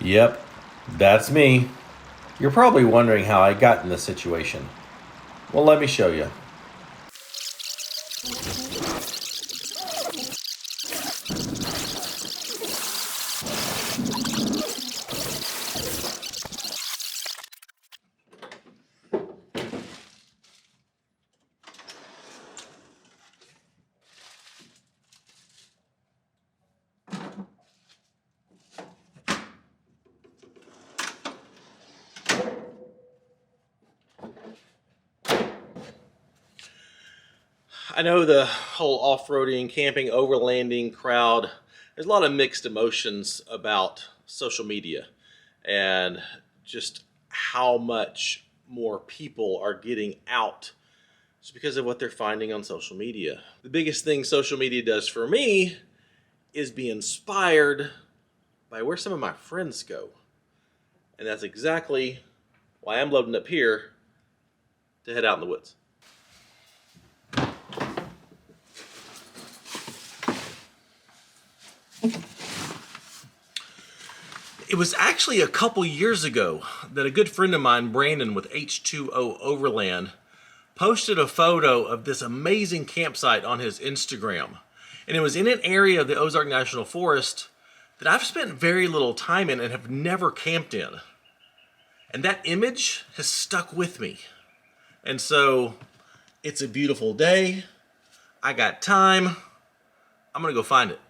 Yep, that's me. You're probably wondering how I got in this situation. Well, let me show you. I know the whole off-roading, camping, overlanding crowd, there's a lot of mixed emotions about social media and just how much more people are getting out just because of what they're finding on social media. The biggest thing social media does for me is be inspired by where some of my friends go. And that's exactly why I'm loading up here to head out in the woods. It was actually a couple years ago that a good friend of mine, Brandon with H2O Overland, posted a photo of this amazing campsite on his Instagram. And it was in an area of the Ozark National Forest that I've spent very little time in and have never camped in. And that image has stuck with me. And so it's a beautiful day. I got time. I'm gonna go find it.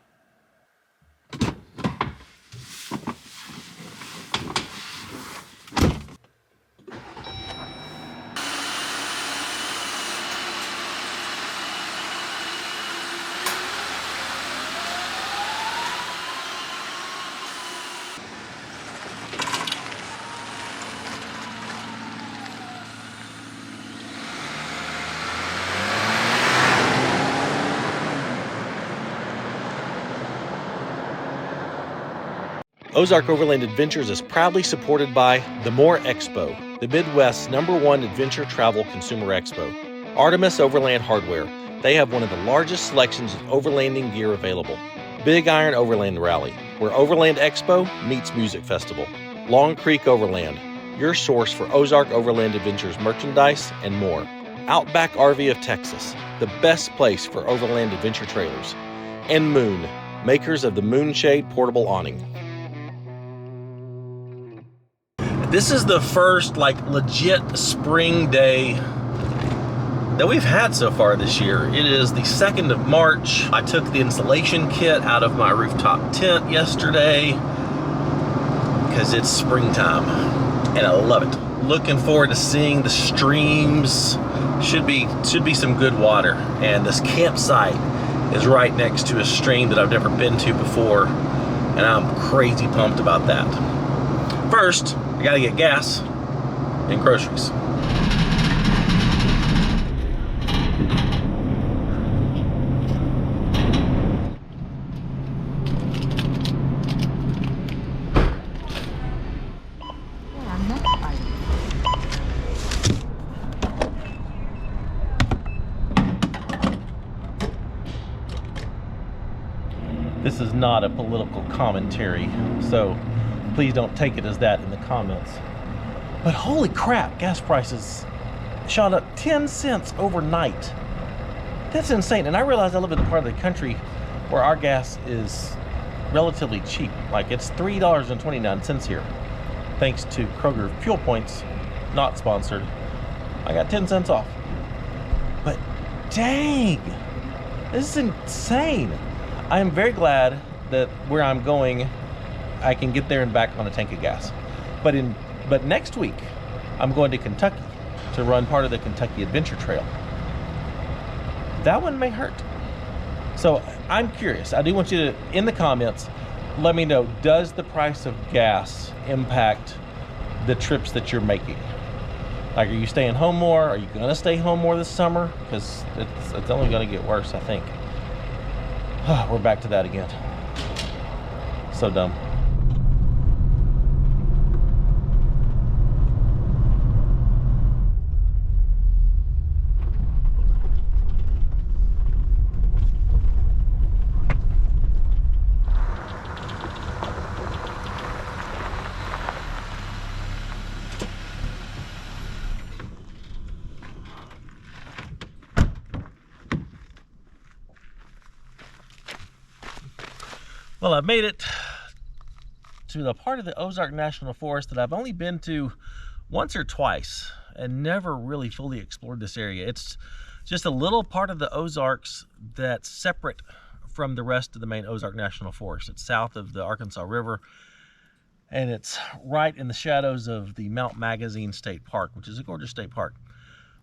Ozark Overland Adventures is proudly supported by the More Expo, the Midwest's #1 adventure travel consumer expo. Artemis Overland Hardware. They have one of the largest selections of overlanding gear available. Big Iron Overland Rally, where Overland Expo meets Music Festival. Long Creek Overland, your source for Ozark Overland Adventures merchandise and more. Outback RV of Texas, the best place for overland adventure trailers. And Moon, makers of the Moonshade portable awning. This is the first legit spring day that we've had so far this year. It is the 2nd of March. I took the insulation kit out of my rooftop tent yesterday because it's springtime and I love it. Looking forward to seeing the streams. Should be some good water. And this campsite is right next to a stream that I've never been to before, and I'm crazy pumped about that. First, I gotta get gas and groceries. This is not a political commentary, so please don't take it as that in the comments. But holy crap, gas prices shot up 10 cents overnight. That's insane. And I realize I live in a part of the country where our gas is relatively cheap. Like it's $3.29 here. Thanks to Kroger Fuel Points, not sponsored. I got 10 cents off. But dang, this is insane. I am very glad that where I'm going, I can get there and back on a tank of gas. But next week, I'm going to Kentucky to run part of the Kentucky Adventure Trail. That one may hurt. So I'm curious. I do want you to, in the comments, let me know, does the price of gas impact the trips that you're making? Like, are you staying home more? Are you gonna stay home more this summer? Because it's only gonna get worse, I think. We're back to that again. So dumb. Well, I've made it to the part of the Ozark National Forest that I've only been to once or twice and never really fully explored this area. It's just a little part of the Ozarks that's separate from the rest of the main Ozark National Forest. It's south of the Arkansas River, and it's right in the shadows of the Mount Magazine State Park, which is a gorgeous state park.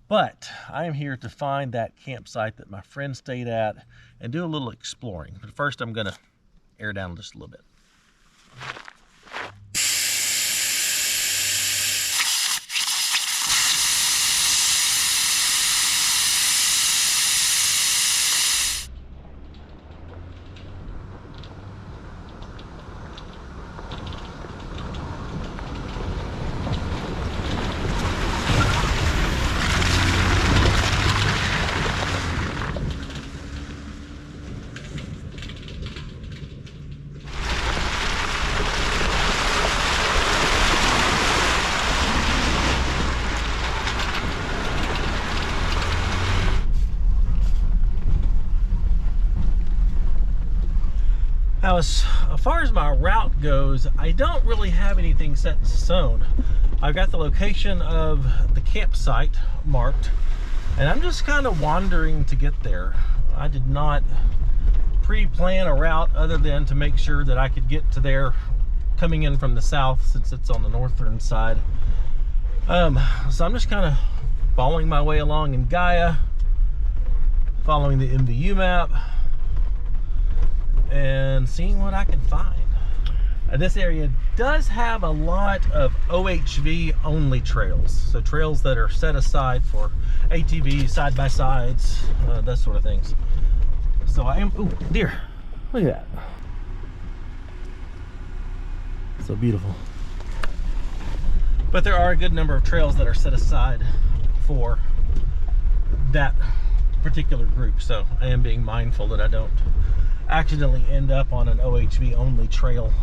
But I am here to find that campsite that my friend stayed at and do a little exploring. But first I'm gonna air down just a little bit. Now, as far as my route goes, I don't really have anything set in stone. I've got the location of the campsite marked, and I'm just kind of wandering to get there. I did not pre-plan a route other than to make sure that I could get to there coming in from the south, since it's on the northern side. So I'm just kind of following my way along in Gaia, following the MVU map, and seeing what I can find. This area does have a lot of OHV only trails, so trails that are set aside for ATVs, side-by-sides, that sort of things. So I am, ooh, deer, look at that. So beautiful. But there are a good number of trails that are set aside for that particular group, so I am being mindful that I don't accidentally end up on an OHV only trail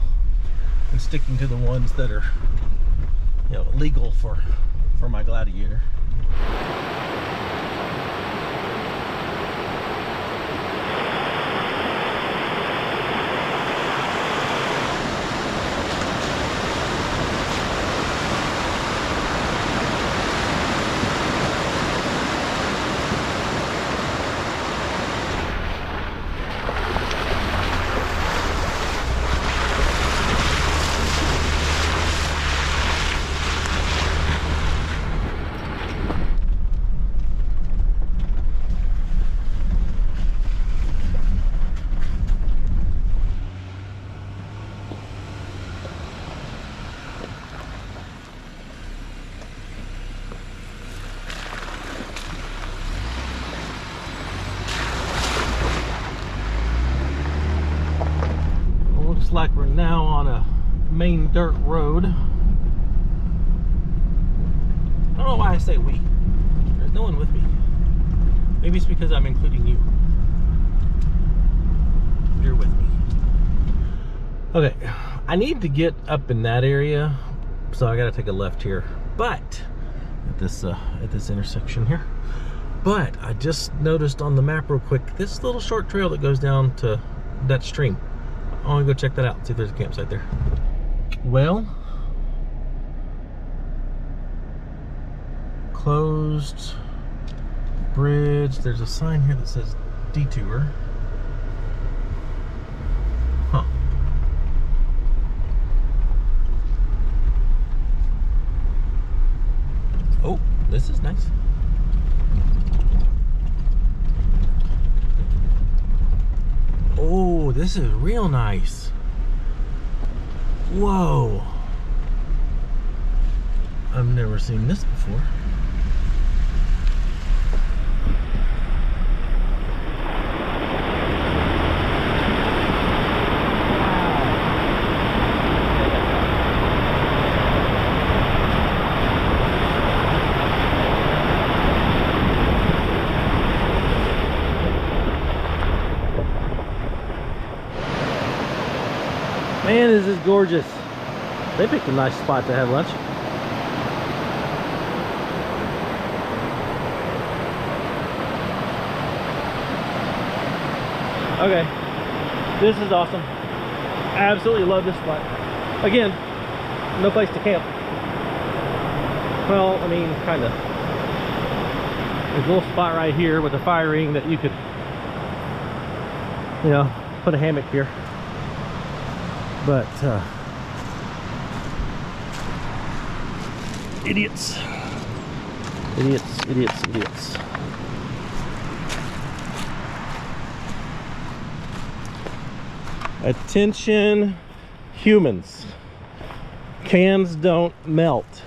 and sticking to the ones that are, you know, legal for my Gladiator. Looks like we're now on a main dirt road. I don't know why I say we. There's no one with me. Maybe it's because I'm including you. You're with me. Okay, I need to get up in that area, so I gotta take a left here. But at this intersection here. But I just noticed on the map real quick this little short trail that goes down to that stream. I want to go check that out, see if there's a campsite there. Well, closed bridge. There's a sign here that says detour. Huh. Oh, this is nice. Oh, this is real nice. Whoa. I've never seen this before. Man, this is gorgeous. They picked a nice spot to have lunch. Okay, this is awesome. Absolutely love this spot. Again, no place to camp. Well, I mean, kind of. There's a little spot right here with a fire ring that you could, you know, put a hammock here. But idiots. Attention, humans. Cans don't melt.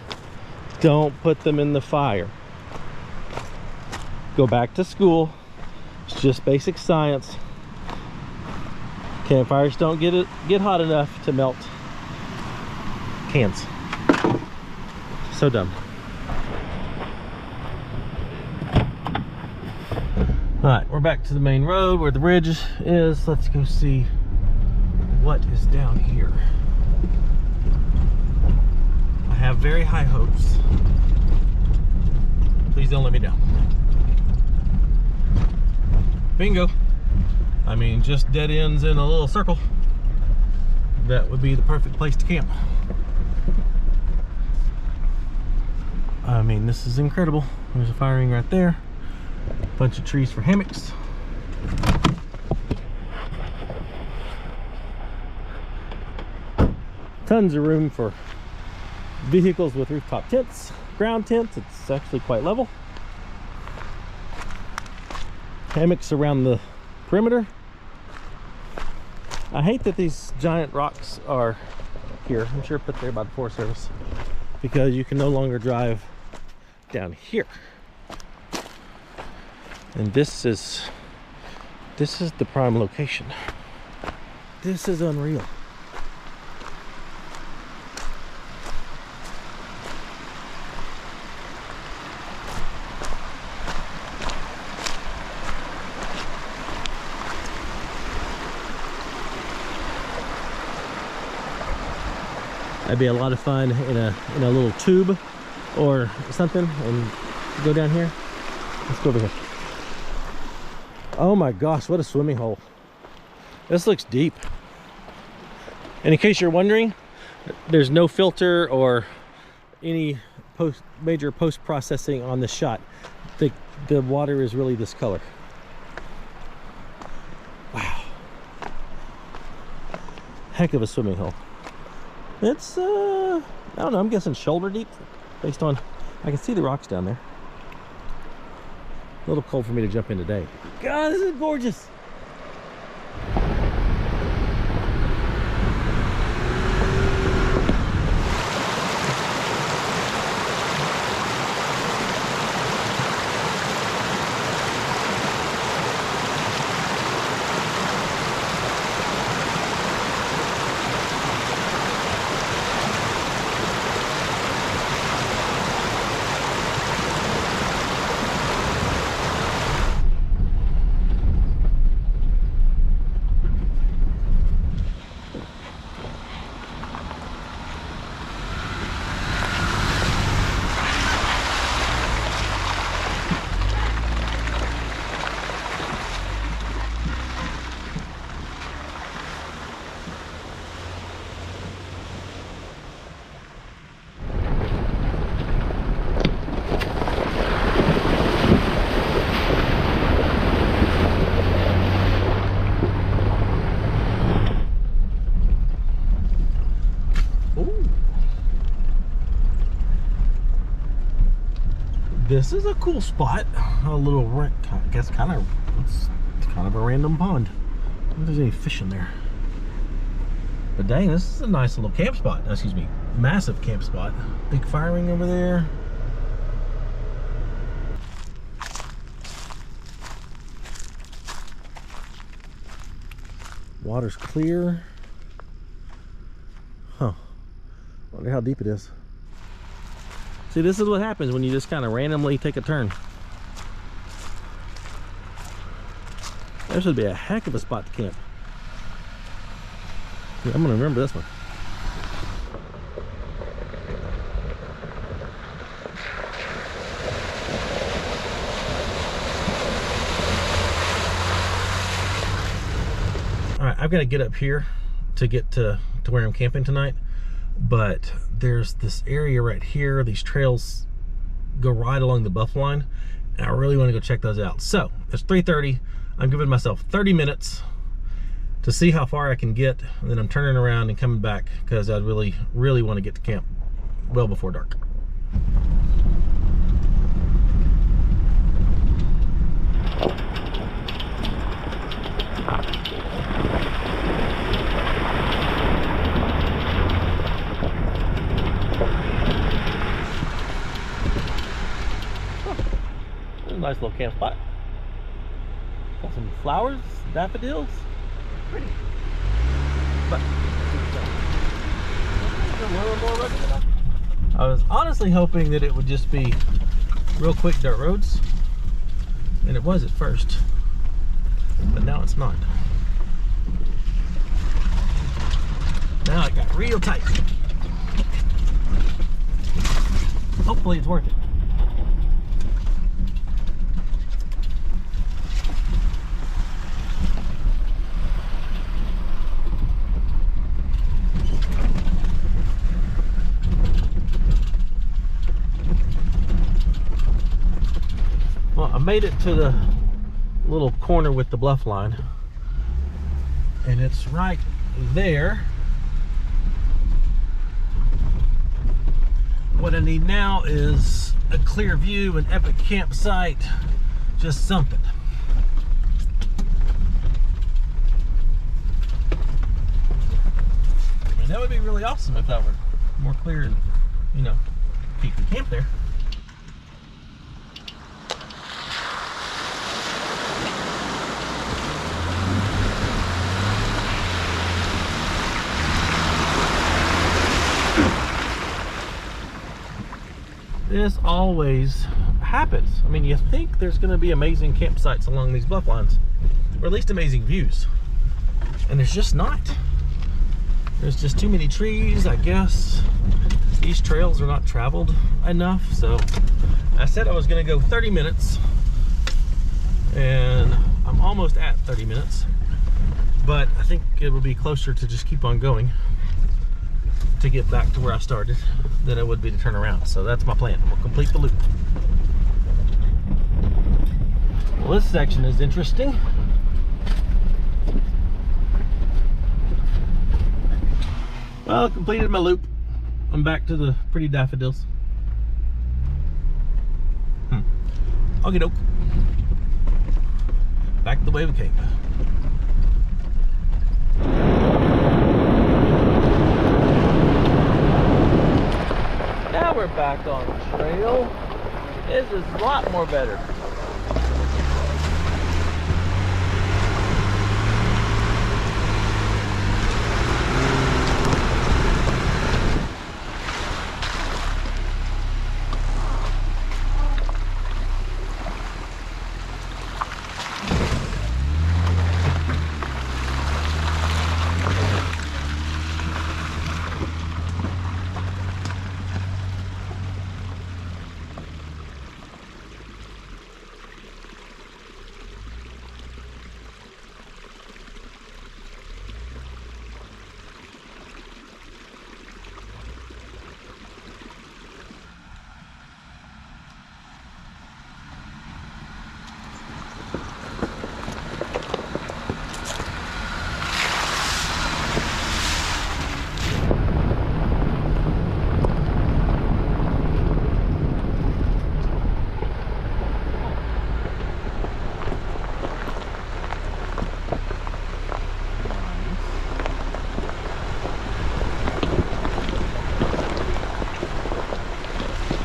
Don't put them in the fire. Go back to school. It's just basic science. Campfires don't get hot enough to melt cans. So dumb. Alright, we're back to the main road where the ridge is. Let's go see what is down here. I have very high hopes. Please don't let me down. Bingo. I mean, just dead ends in a little circle. That would be the perfect place to camp. I mean, this is incredible. There's a fire ring right there. Bunch of trees for hammocks. Tons of room for vehicles with rooftop tents, ground tents. It's actually quite level. Hammocks around the perimeter. I hate that these giant rocks are here. I'm sure put there by the Forest Service, because you can no longer drive down here. And this is the prime location. This is unreal. That'd be a lot of fun in a little tube or something, and go down here. Let's go over here. Oh my gosh, what a swimming hole. This looks deep. And in case you're wondering, there's no filter or any major post-processing on this shot. The water is really this color. Wow. Heck of a swimming hole. It's, I don't know, I'm guessing shoulder deep based on, I can see the rocks down there. A little cold for me to jump in today. God, this is gorgeous. This is a cool spot. A little, I guess, it's kind of a random pond. I don't know if there's any fish in there. But dang, this is a nice little camp spot. Excuse me, massive camp spot. Big fire ring over there. Water's clear. Huh. Wonder how deep it is. See, this is what happens when you just kind of randomly take a turn. This would be a heck of a spot to camp. Yeah, I'm gonna remember this one. All right, I've got to get up here to get to where I'm camping tonight, but there's this area right here. These trails go right along the buffalo line, and I really want to go check those out. So it's 3:30. I'm giving myself 30 minutes to see how far I can get, and then I'm turning around and coming back because I really want to get to camp well before dark. Nice little camp spot. Got some flowers, daffodils. Pretty. But I was honestly hoping that it would just be real quick dirt roads, and it was at first, but now it's not. Now it got real tight. Hopefully it's worth it. I made it to the little corner with the bluff line, and it's right there. What I need now is a clear view, an epic campsite, just something. I mean, that would be really awesome if that were more clear and, you know, you can camp there. This always happens. I mean, you think there's going to be amazing campsites along these bluff lines, or at least amazing views, and there's just not. There's just too many trees, I guess. These trails are not traveled enough, so I said I was going to go 30 minutes, and I'm almost at 30 minutes, but I think it would be closer to just keep on going to get back to where I started than it would be to turn around. So that's my plan. We'll complete the loop. Well, this section is interesting. Well, I completed my loop. I'm back to the pretty daffodils. Okie doke. Back the way we came. Now we're back on the trail. This is a lot more better.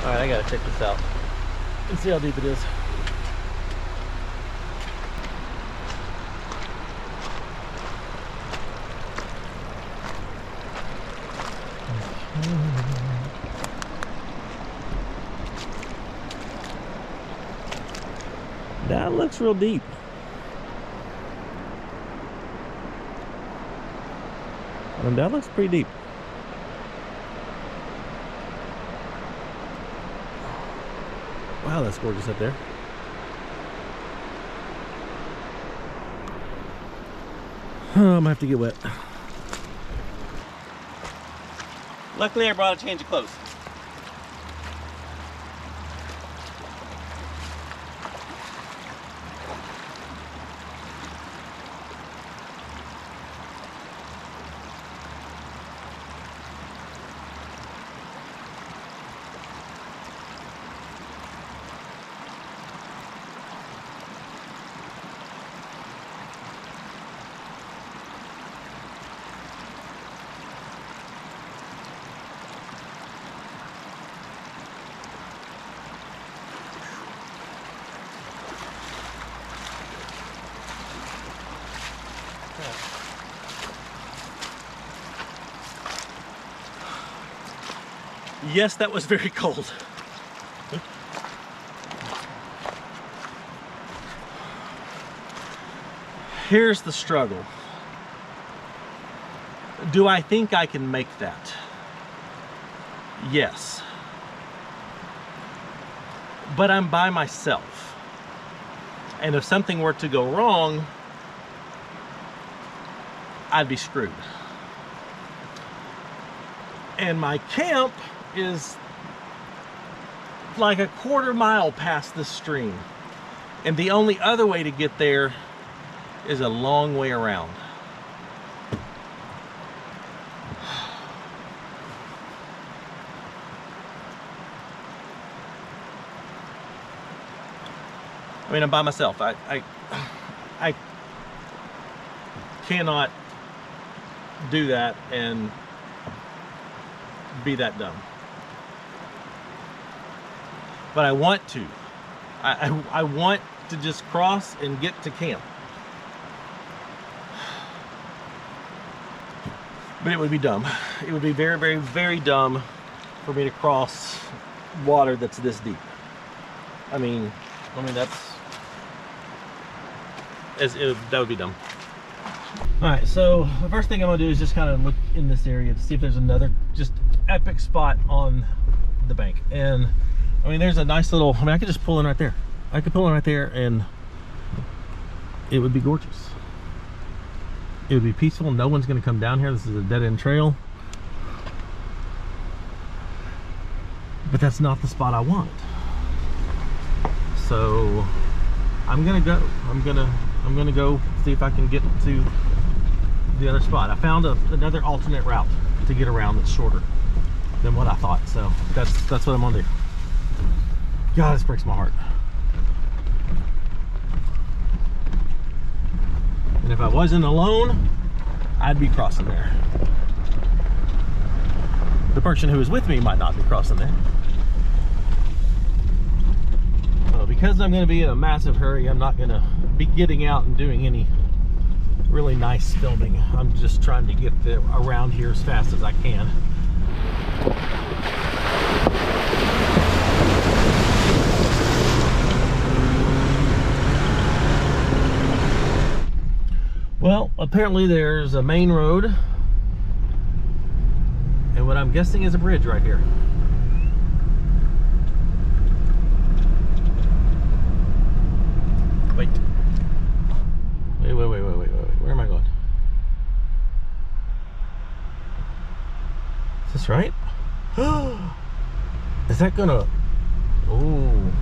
Alright, I gotta check this out and see how deep it is. That looks real deep. And that looks pretty deep. Wow, that's gorgeous up there. I'm gonna have to get wet. Luckily I brought a change of clothes. Yes, that was very cold. Here's the struggle. Do I think I can make that? Yes. But I'm by myself. And if something were to go wrong, I'd be screwed. And my camp is like a quarter mile past the stream. And the only other way to get there is a long way around. I mean, I'm by myself. I cannot do that and be that dumb. But I want to. I want to just cross and get to camp. But it would be dumb. It would be very, very, very dumb for me to cross water that's this deep. I mean that would be dumb. All right, so the first thing I'm gonna do is just kind of look in this area to see if there's another just epic spot on the bank. And I mean, there's a nice little, I mean, I could just pull in right there. I could pull in right there and it would be gorgeous. It would be peaceful. No one's gonna come down here. This is a dead-end trail. But that's not the spot I want. So I'm gonna go. I'm gonna go see if I can get to the other spot. I found another alternate route to get around that's shorter than what I thought. So that's what I'm gonna do. God, this breaks my heart. And if I wasn't alone, I'd be crossing there. The person who was with me might not be crossing there. Because I'm going to be in a massive hurry, I'm not going to be getting out and doing any really nice filming. I'm just trying to get around here as fast as I can. Well, apparently there's a main road and what I'm guessing is a bridge right here. Wait. Where am I going? Is this right? Is that gonna... Oh.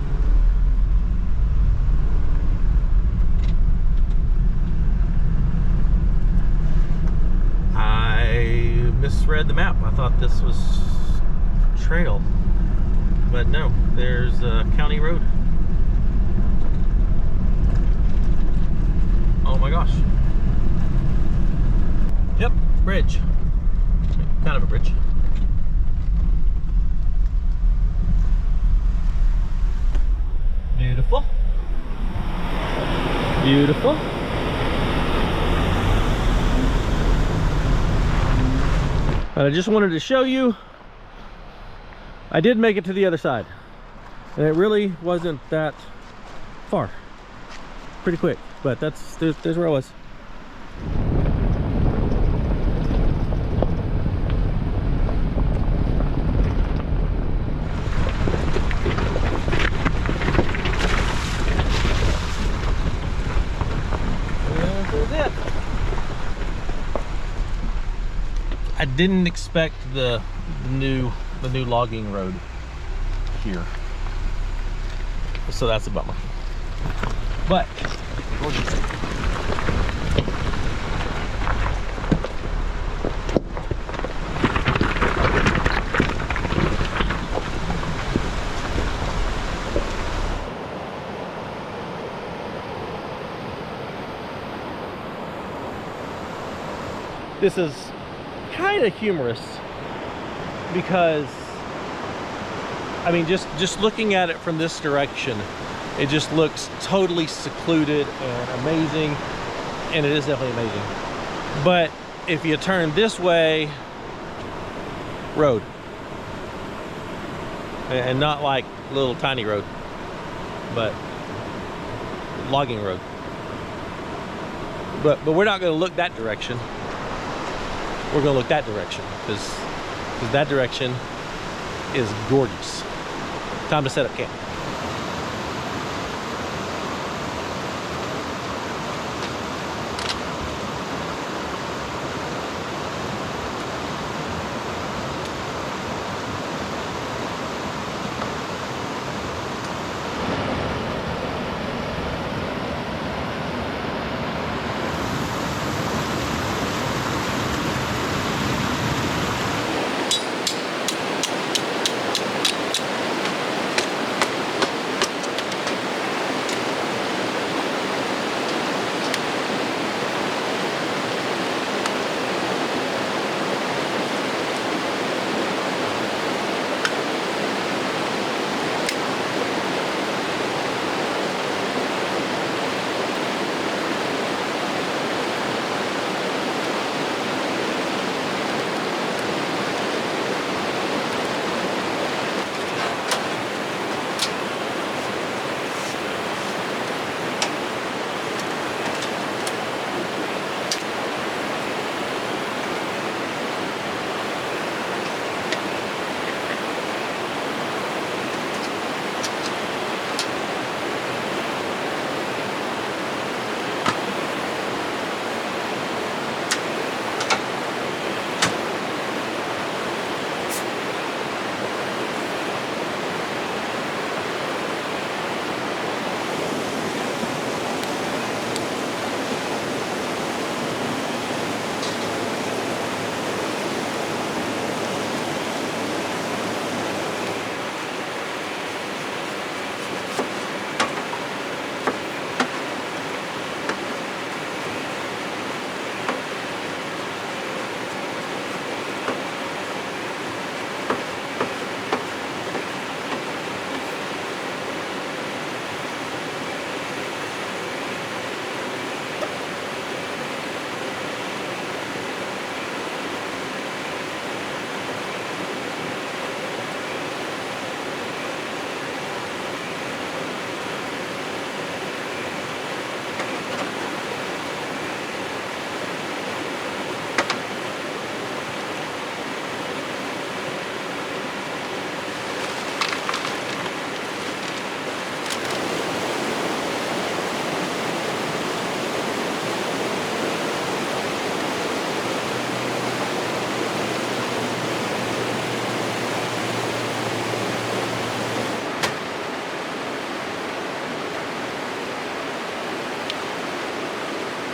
I misread the map. I thought this was trail. But no, there's a county road. Oh my gosh. Yep, bridge. Kind of a bridge. Beautiful. Beautiful. But I just wanted to show you I did make it to the other side. And it really wasn't that far. Pretty quick. But there's where I was. I Didn't expect the new logging road here, so that's a bummer. But this is kind of humorous because, I mean, just looking at it from this direction, it just looks totally secluded and amazing, and it is definitely amazing. But if you turn this way, road, and not like little tiny road, but logging road. But we're not going to look that direction. We're going to look that direction because that direction is gorgeous. Time to set up camp.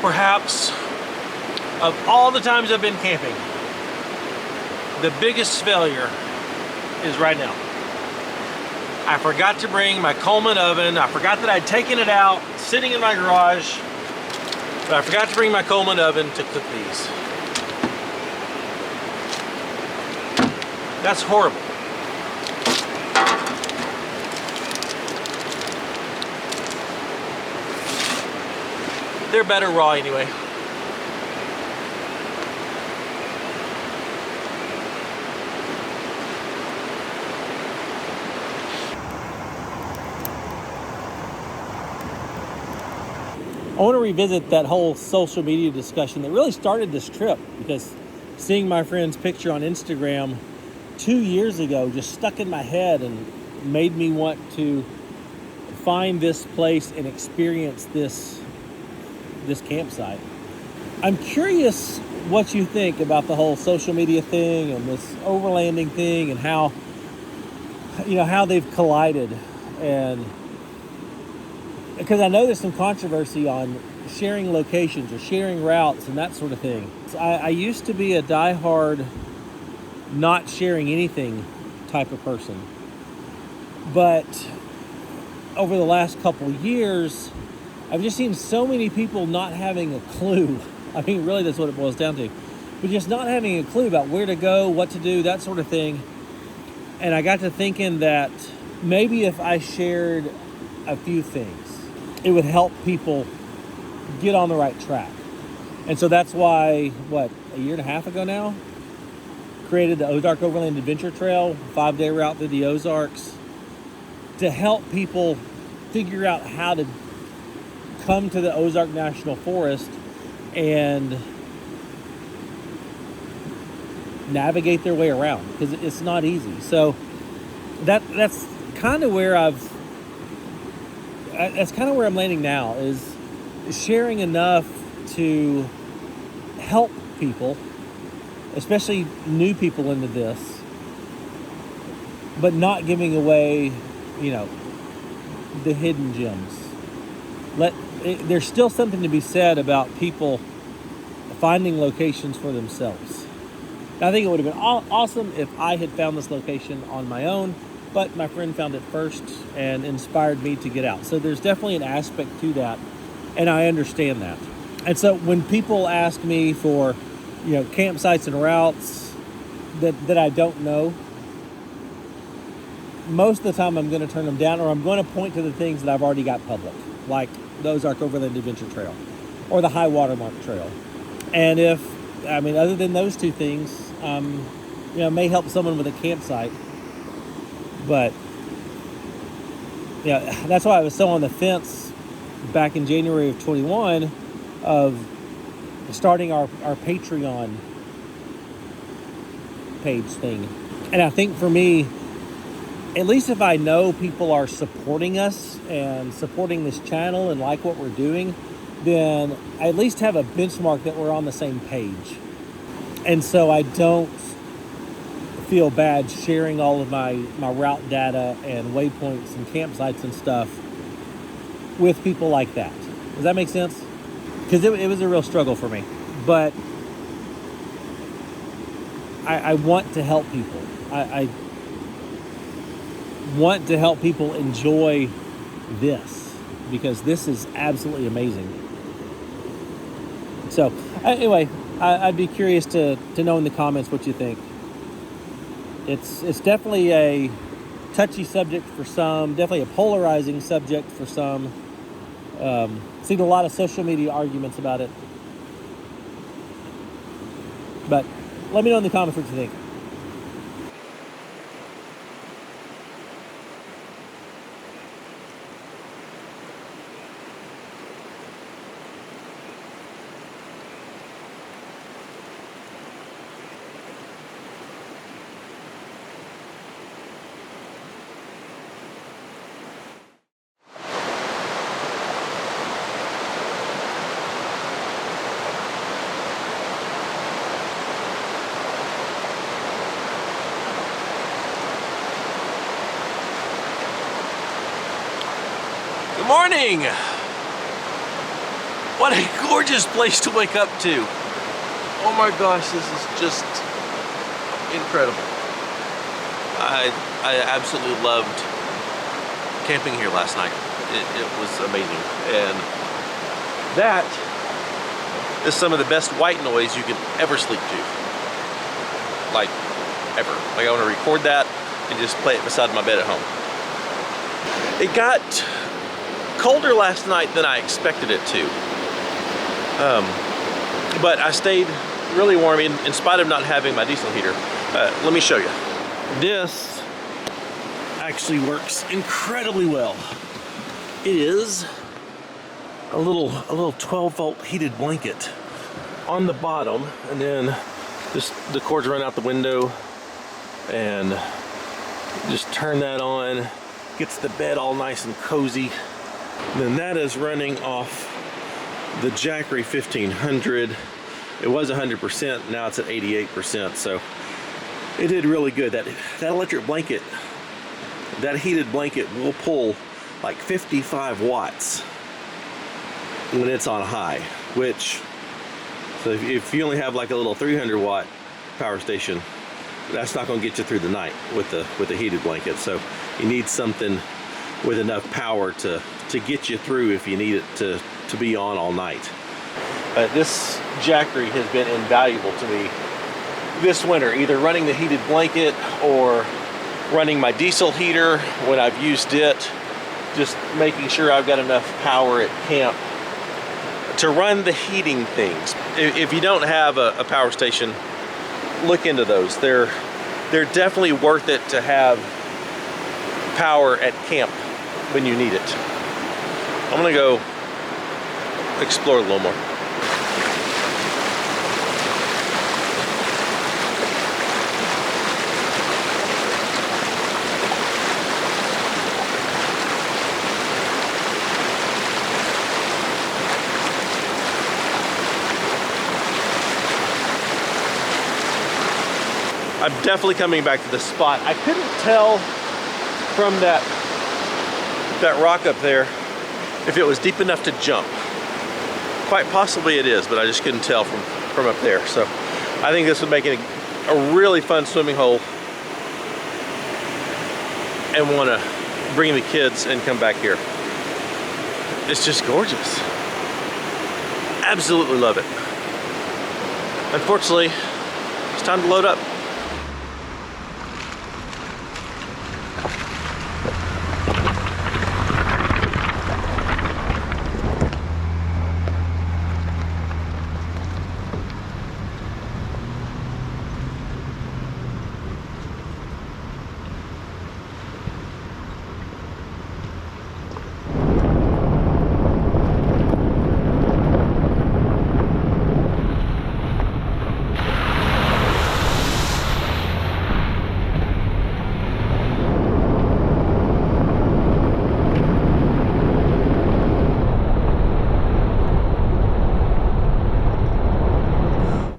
Perhaps of all the times I've been camping, the biggest failure is right now. I forgot to bring my Coleman oven. I forgot that I'd taken it out, sitting in my garage, but I forgot to bring my Coleman oven to cook these. That's horrible. They're better raw anyway. I want to revisit that whole social media discussion that really started this trip, because seeing my friend's picture on Instagram 2 years ago just stuck in my head and made me want to find this place and experience this campsite. I'm curious what you think about the whole social media thing and this overlanding thing, and how, how they've collided. And because I know there's some controversy on sharing locations or sharing routes and that sort of thing. So I used to be a diehard not sharing anything type of person, but over the last couple of years, I've just seen so many people not having a clue. I mean, really, that's what it boils down to. But just not having a clue about where to go, what to do, that sort of thing. And I got to thinking that maybe if I shared a few things, it would help people get on the right track. And so that's why, a year and a half ago now, created the Ozark Overland Adventure Trail, 5-day route through the Ozarks, to help people figure out how to come to the Ozark National Forest and navigate their way around, because it's not easy. So that's kind of where I'm landing now, is sharing enough to help people, especially new people into this, but not giving away, the hidden gems. There's still something to be said about people finding locations for themselves. I think it would have been awesome if I had found this location on my own, but my friend found it first and inspired me to get out. So there's definitely an aspect to that, and I understand that. And so when people ask me for, campsites and routes that I don't know, most of the time I'm going to turn them down, or I'm going to point to the things that I've already got public, like the Ozark Overland Adventure Trail or the High Watermark Trail. And other than those two things, may help someone with a campsite. But that's why I was so on the fence back in January of 21 of starting our Patreon page thing. And I think for me, at least if I know people are supporting us and supporting this channel and like what we're doing, then I at least have a benchmark that we're on the same page. And so I don't feel bad sharing all of my route data and waypoints and campsites and stuff with people like that. Does that make sense? Because it was a real struggle for me. But I want to help people. I want to help people enjoy this, because this is absolutely amazing. So anyway, I'd be curious to know in the comments what you think. It's definitely a touchy subject for some, definitely a polarizing subject for some. Seen a lot of social media arguments about it. But let me know in the comments what you think. Good morning! What a gorgeous place to wake up to. Oh my gosh, this is just incredible. I absolutely loved camping here last night. It was amazing. And that is some of the best white noise you can ever sleep to. Like, ever. Like, I want to record that and just play it beside my bed at home. It got colder last night than I expected it to. But I stayed really warm in spite of not having my diesel heater. Let me show you. This actually works incredibly well. It is a little 12-volt heated blanket on the bottom, and then just the cords run out the window, and just turn that on. Gets the bed all nice and cozy. And then that is running off the Jackery 1500 It was 100%, now it's at 88%, so it did really good. That electric blanket, that heated blanket will pull like 55 watts when it's on high, which, so if you only have like a little 300 watt power station, that's not going to get you through the night with the heated blanket. So you need something with enough power to get you through if you need it to be on all night. This Jackery has been invaluable to me this winter, either running the heated blanket or running my diesel heater when I've used it, just making sure I've got enough power at camp to run the heating things. If you don't have a power station, look into those. They're definitely worth it to have power at camp when you need it. I'm gonna go explore a little more. I'm definitely coming back to this spot. I couldn't tell from that rock up there if it was deep enough to jump. Quite possibly it is, but I just couldn't tell from up there. So I think this would make it a really fun swimming hole, and want to bring the kids and come back here. It's just gorgeous. Absolutely love it. Unfortunately, it's time to load up.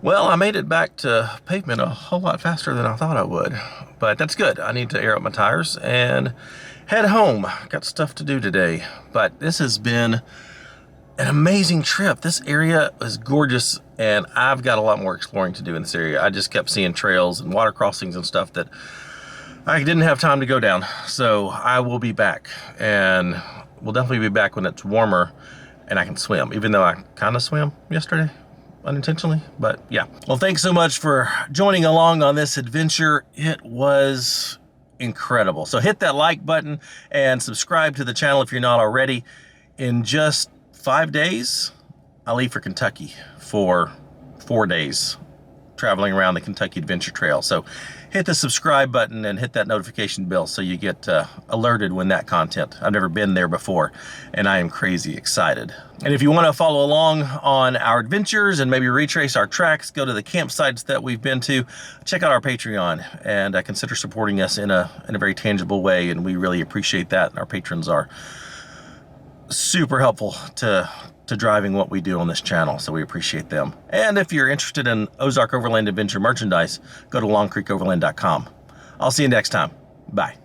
Well, I made it back to pavement a whole lot faster than I thought I would, but that's good. I need to air up my tires and head home. Got stuff to do today, but this has been an amazing trip. This area is gorgeous, and I've got a lot more exploring to do in this area. I just kept seeing trails and water crossings and stuff that I didn't have time to go down. So I will be back, and we'll definitely be back when it's warmer and I can swim, even though I kind of swam yesterday unintentionally, but yeah. Well, thanks so much for joining along on this adventure. It was incredible. So hit that like button and subscribe to the channel if you're not already. In just 5 days, I leave for Kentucky for 4 days, traveling around the Kentucky Adventure Trail. So hit the subscribe button and hit that notification bell so you get alerted when that content. I've never been there before, and I am crazy excited. And if you want to follow along on our adventures and maybe retrace our tracks, go to the campsites that we've been to, check out our Patreon, and consider supporting us in a very tangible way, and we really appreciate that. Our patrons are super helpful to driving what we do on this channel, so we appreciate them. And if you're interested in Ozark Overland Adventure merchandise, go to longcreekoverland.com. I'll see you next time. Bye.